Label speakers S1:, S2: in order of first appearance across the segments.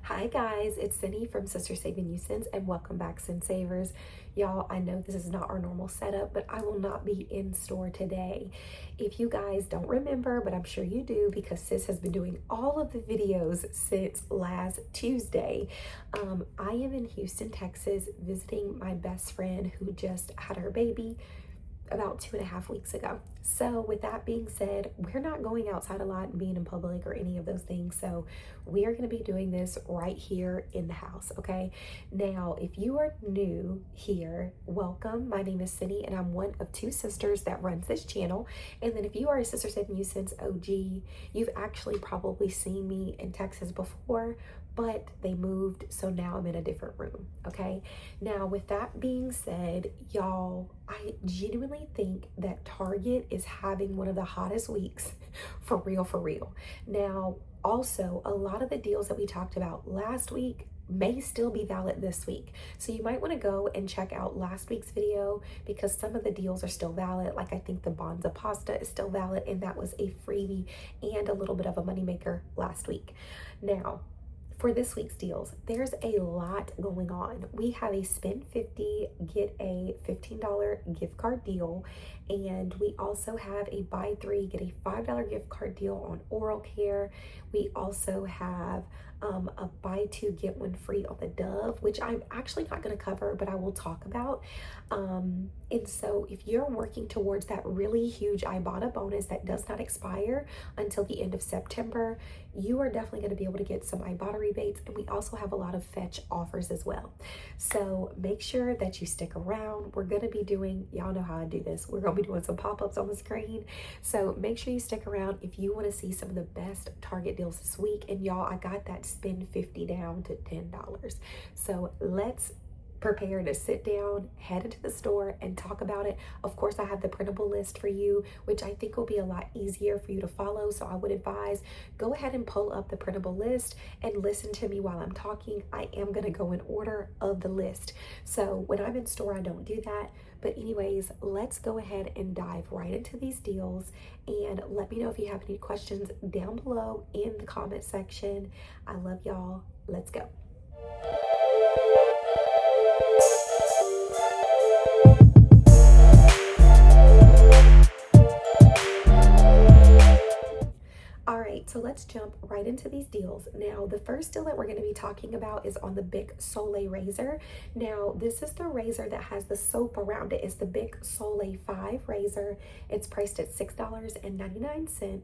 S1: Hi guys, it's Seny from Sister Saving You Cents and welcome back, Sin Savers. Y'all, I know this is not our normal setup, but I will not be in store today. If you guys don't remember, but I'm sure you do because Sis has been doing all of the videos since last Tuesday. I am in Houston, Texas, visiting my best friend who just had her baby about 2.5 weeks ago. So with that being said, we're not going outside a lot and being in public or any of those things. So we are going to be doing this right here in the house. Okay. Now, if you are new here, welcome. My name is Seny and I'm one of two sisters that runs this channel. And then if you are a Sister Saving You Cents OG, you've actually probably seen me in Texas before, but they moved, so now I'm in a different room. Okay. Now with that being said, y'all, I genuinely think that Target is having one of the hottest weeks for real. Now also, a lot of the deals that we talked about last week may still be valid this week, so you might want to go and check out last week's video because some of the deals are still valid. Like I think the Bonza pasta is still valid, and that was a freebie and a little bit of a moneymaker last week. Now for this week's deals, there's a lot going on. We have a spend 50, get a $15 gift card deal. And we also have a buy 3, get a $5 gift card deal on oral care. We also have a buy 2, get 1 free on the Dove, which I'm actually not going to cover, but I will talk about. And so if you're working towards that really huge Ibotta bonus that does not expire until the end of September, you are definitely going to be able to get some Ibotta rebates. And we also have a lot of fetch offers as well. So make sure that you stick around. We're going to be doing, y'all know how I do this, we're going to be doing some pop-ups on the screen. So make sure you stick around if you want to see some of the best Target deals this week. And y'all, I got that spend 50 down to $10. So let's prepare to sit down, head into the store and talk about it. Of course, I have the printable list for you, which I think will be a lot easier for you to follow. So I would advise go ahead and pull up the printable list and listen to me while I'm talking. I am going to go in order of the list. So when I'm in store, I don't do that. But anyways, let's go ahead and dive right into these deals, and let me know if you have any questions down below in the comment section. I love y'all. Let's go. So let's jump right into these deals. Now, the first deal that we're going to be talking about is on the Bic Soleil razor. Now, this is the razor that has the soap around it. It's the Bic Soleil 5 razor. It's priced at $6.99.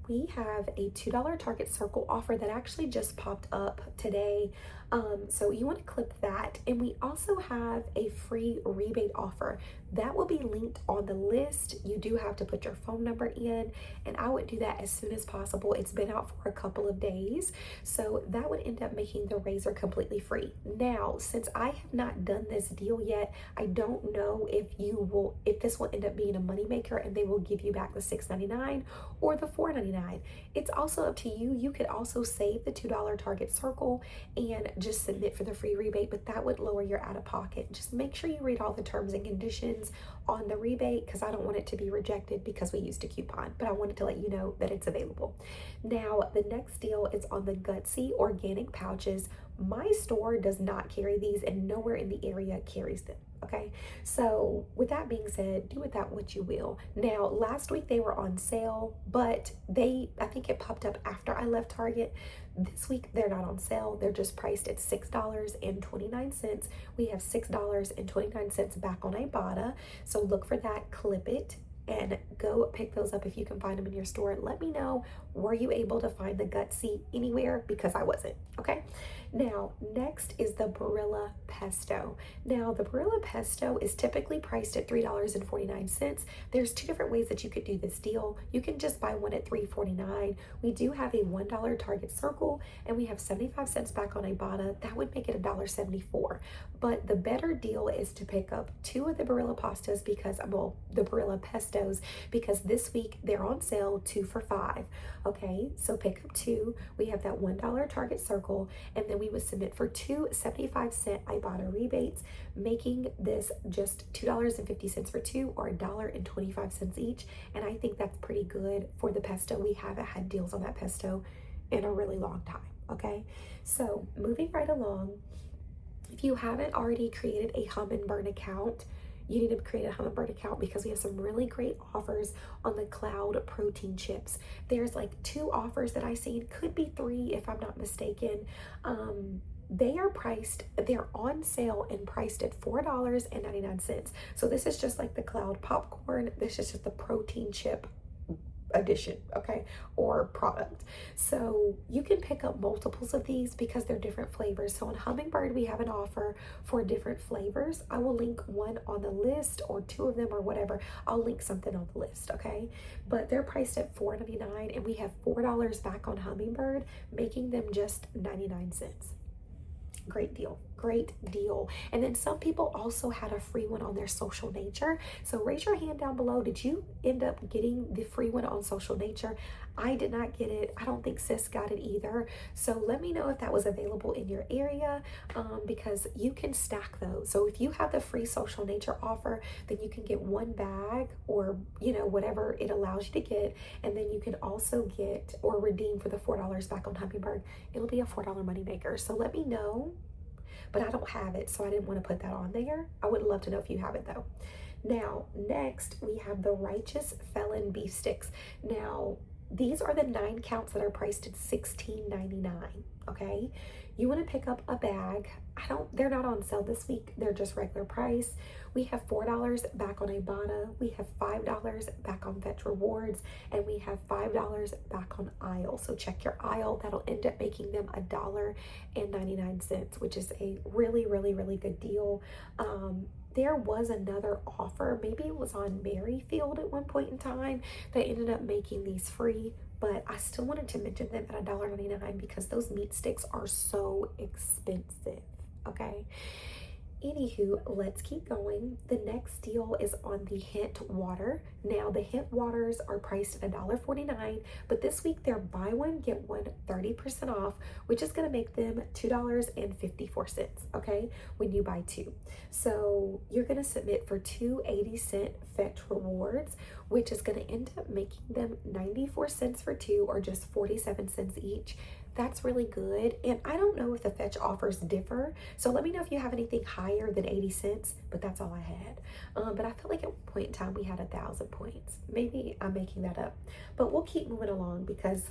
S1: We have a $2 Target Circle offer that actually just popped up today. So you want to clip that. And we also have a free rebate offer that will be linked on the list. You do have to put your phone number in, and I would do that as soon as possible. It's been out for a couple of days, so that would end up making the razor completely free. Now, since I have not done this deal yet, I don't know if this will end up being a moneymaker and they will give you back the $6.99 or the $4.99. It's also up to you. You could also save the $2 Target Circle and just submit for the free rebate, but that would lower your out-of-pocket. Just make sure you read all the terms and conditions on the rebate because I don't want it to be rejected because we used a coupon, but I wanted to let you know that it's available. Now, the next deal is on the Gutsy organic pouches. My store does not carry these and nowhere in the area carries them. Okay, so with that being said, do with that what you will. Now, last week they were on sale, but I think it popped up after I left Target. This week they're not on sale. They're just priced at $6.29. We have $6.29 back on Ibotta. So look for that, clip it, and go pick those up if you can find them in your store. Let me know, were you able to find the Gutsy anywhere? Because I wasn't. Okay. Now, next is the Barilla Pesto. Now, the Barilla Pesto is typically priced at $3.49. There's two different ways that you could do this deal. You can just buy one at $3.49. We do have a $1 Target Circle, and we have 75 cents back on Ibotta. That would make it $1.74. But the better deal is to pick up 2 of the Barilla pastas because, well, the Barilla Pestos, because this week they're on sale 2 for $5. Okay, so pick up 2. We have that $1 Target Circle, and then we would submit for 2 75-cent Ibotta rebates, making this just $2.50 for 2 or $1.25 each. And I think that's pretty good for the pesto. We haven't had deals on that pesto in a really long time. okay? So moving right along, if you haven't already created a Humminbird account, you need to create a Humminbird account because we have some really great offers on the cloud protein chips. There's like 2 offers that I seen, could be 3 if I'm not mistaken. They're on sale and priced at $4.99. So this is just like the cloud popcorn. This is just the protein chip edition, okay, or product. So you can pick up multiples of these because they're different flavors. So on Humminbird, we have an offer for different flavors. I will link one on the list or 2 of them or whatever. I'll link something on the list, okay? But they're priced at $4.99 and we have $4 back on Humminbird, making them just 99 cents. Great deal, great deal. And then some people also had a free one on their Social Nature. So raise your hand down below. Did you end up getting the free one on Social Nature? I did not get it. I don't think sis got it either. So let me know if that was available in your area, because you can stack those. So if you have the free Social Nature offer, then you can get 1 bag or, you know, whatever it allows you to get. And then you can also get or redeem for the $4 back on Humminbird. It'll be a $4 moneymaker. So let me know. But I don't have it, so I didn't want to put that on there. I would love to know if you have it though. Now, next we have the Righteous Felon beef sticks. Now, these are the 9 counts that are priced at $16.99, okay? You want to pick up a bag. They're not on sale this week. They're just regular price. We have $4 back on Ibotta. We have $5 back on VET Rewards, and we have $5 back on aisle. So check your aisle. That'll end up making them $1.99, which is a really, really, really good deal. There was another offer, maybe it was on Merryfield at one point in time, that ended up making these free, but I still wanted to mention them at $1.99 because those meat sticks are so expensive, okay? Anywho, let's keep going. The next deal is on the Hint water. Now, the Hint waters are priced at $1.49, but this week they're buy one, get one 30% off, which is going to make them $2.54, okay, when you buy 2. So you're going to submit for 2 80-cent VET Rewards, which is going to end up making them 94 cents for 2 or just 47 cents each. That's really good. And I don't know if the fetch offers differ. So let me know if you have anything higher than 80 cents, but that's all I had. But I felt like at one point in time we had 1,000 points. Maybe I'm making that up, but we'll keep moving along because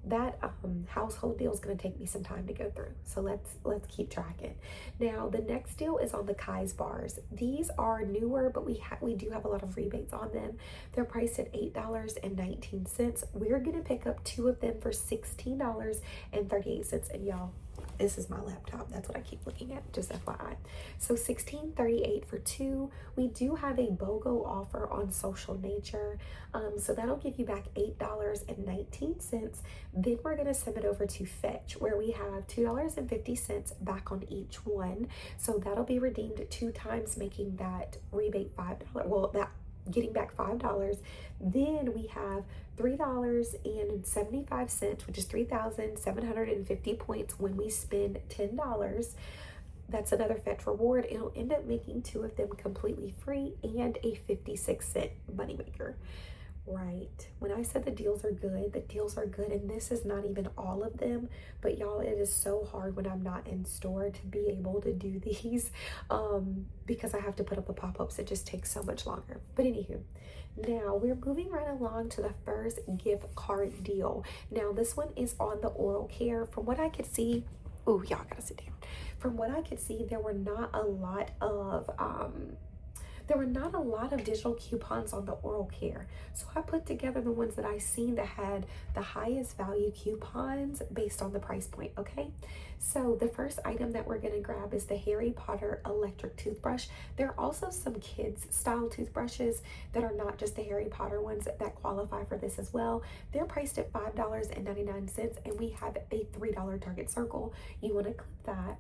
S1: that household deal is going to take me some time to go through. So let's keep tracking. Now, the next deal is on the Kai's bars. These are newer, but we do have a lot of rebates on them. They're priced at $8.19. We're going to pick up 2 of them for $16.38. And y'all, this is my laptop. That's what I keep looking at, just FYI. So $16.38 for 2. We do have a BOGO offer on Social Nature. So that'll give you back $8.19. Then we're going to send it over to Fetch, where we have $2.50 back on each one. So that'll be redeemed 2 times, making that rebate $5. Well, that getting back $5. Then we have $3.75, which is 3,750 points when we spend $10. That's another Fetch reward. It'll end up making 2 of them completely free and a 56-cent moneymaker. Right. When I said the deals are good, the deals are good, and this is not even all of them, but y'all, it is so hard when I'm not in store to be able to do these because I have to put up the pop-ups. It just takes so much longer. But anywho, now we're moving right along to the first gift card deal. Now this one is on the oral care. From what I could see, oh, y'all gotta sit down. From what I could see, there were not a lot of digital coupons on the oral care. So I put together the ones that I seen that had the highest value coupons based on the price point, okay? So the first item that we're gonna grab is the Harry Potter electric toothbrush. There are also some kids style toothbrushes that are not just the Harry Potter ones that qualify for this as well. They're priced at $5.99 and we have a $3 Target Circle. You wanna click that.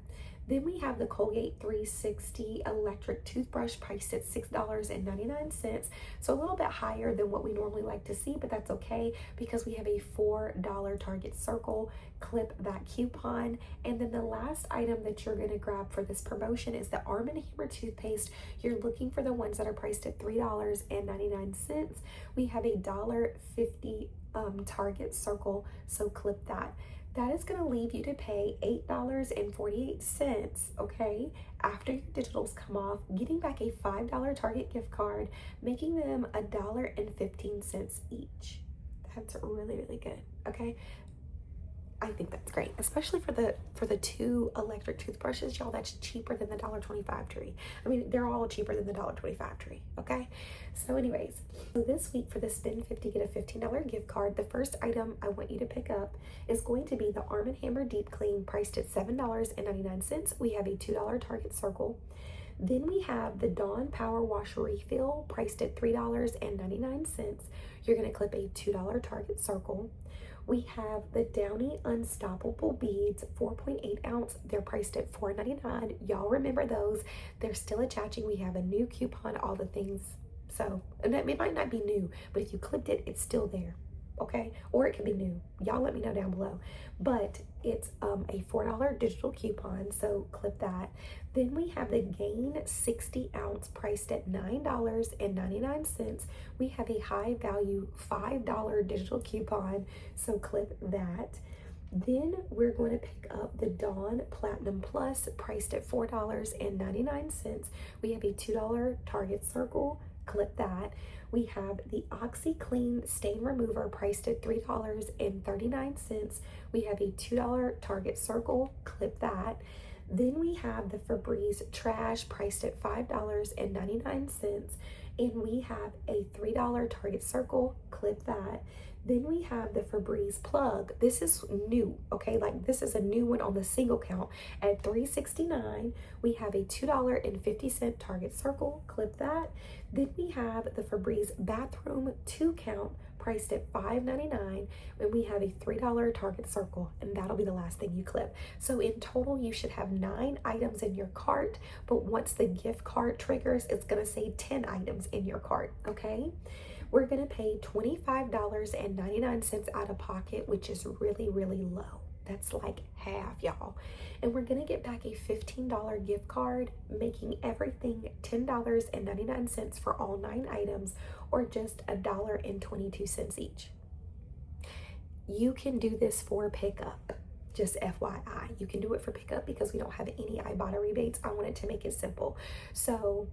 S1: Then we have the Colgate 360 electric toothbrush priced at $6.99. So a little bit higher than what we normally like to see, but that's okay because we have a $4 Target Circle. Clip that coupon. And then the last item that you're gonna grab for this promotion is the Arm & Hammer toothpaste. You're looking for the ones that are priced at $3.99. We have a $1.50 Target Circle, so clip that. that is going to leave you to pay $8.48, okay, after your digitals come off, getting back a $5 Target gift card, making them $1.15 each. That's really, really good, okay? I think that's great, especially for the two electric toothbrushes, y'all. That's cheaper than the $1.25 tree. I mean, they're all cheaper than the $1.25 tree, okay? So anyways, so this week for the spend 50 get a $15 gift card, the first item I want you to pick up is going to be the Arm & Hammer Deep Clean, priced at $7.99. We have a $2 Target Circle. Then we have the Dawn Power Wash Refill, priced at $3.99. You're going to clip a $2 Target Circle. We have the Downy Unstoppable Beads, 4.8 ounce. They're priced at $4.99. Y'all remember those. They're still attaching. We have a new coupon, all the things. So, and it might not be new, but if you clipped it, it's still there. Okay? Or it could be new. Y'all let me know down below. But it's a $4 digital coupon, so clip that. Then we have the Gain 60 ounce, priced at $9.99. We have a high value $5 digital coupon, so clip that. Then we're going to pick up the Dawn Platinum Plus, priced at $4.99. We have a $2 Target Circle, clip that. We have the OxyClean Stain Remover, priced at $3.39. We have a $2 Target Circle, clip that. Then we have the Febreze Trash, priced at $5.99. And we have a $3 Target Circle, clip that. Then we have the Febreze Plug. This is new, okay? Like, this is a new one on the single count at $3.69. We have a $2.50 Target Circle, clip that. Then we have the Febreze Bathroom 2 count, priced at $5.99, and we have a $3 Target Circle, and that'll be the last thing you clip. So in total, you should have 9 items in your cart, but once the gift card triggers, it's gonna say 10 items in your cart, okay? We're gonna pay $25.99 out of pocket, which is really, really low. That's like half, y'all. And we're gonna get back a $15 gift card, making everything $10.99 for all 9 items, or just $1.22 each. You can do this for pickup. Just FYI, you can do it for pickup because we don't have any Ibotta rebates. I wanted to make it simple. So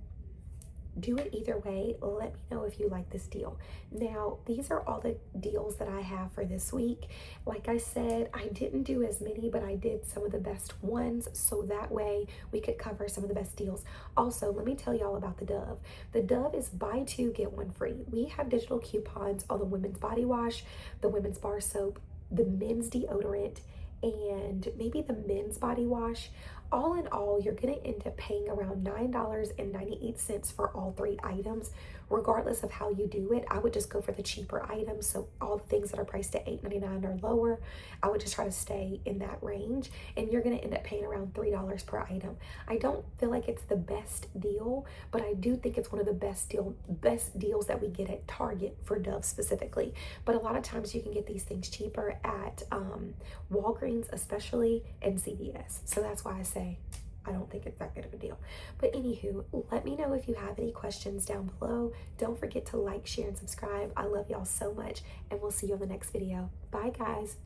S1: do it either way. Let me know if you like this deal. Now, these are all the deals that I have for this week. Like I said, I didn't do as many, but I did some of the best ones, so that way we could cover some of the best deals. Also, let me tell y'all about the Dove. The Dove is buy 2, get 1 free. We have digital coupons on the women's body wash, the women's bar soap, the men's deodorant, and maybe the men's body wash. All in all, you're gonna end up paying around $9.98 for all 3 items. Regardless of how you do it, I would just go for the cheaper items. So all the things that are priced at $8.99 or lower, I would just try to stay in that range, and you're gonna end up paying around $3 per item. I don't feel like it's the best deal, but I do think it's one of the best deals that we get at Target for Dove specifically. But a lot of times you can get these things cheaper at Walgreens especially, and CVS. So that's why I say I don't think it's that good of a deal. But anywho, let me know if you have any questions down below. Don't forget to like, share, and subscribe. I love y'all so much, and we'll see you on the next video. Bye, guys.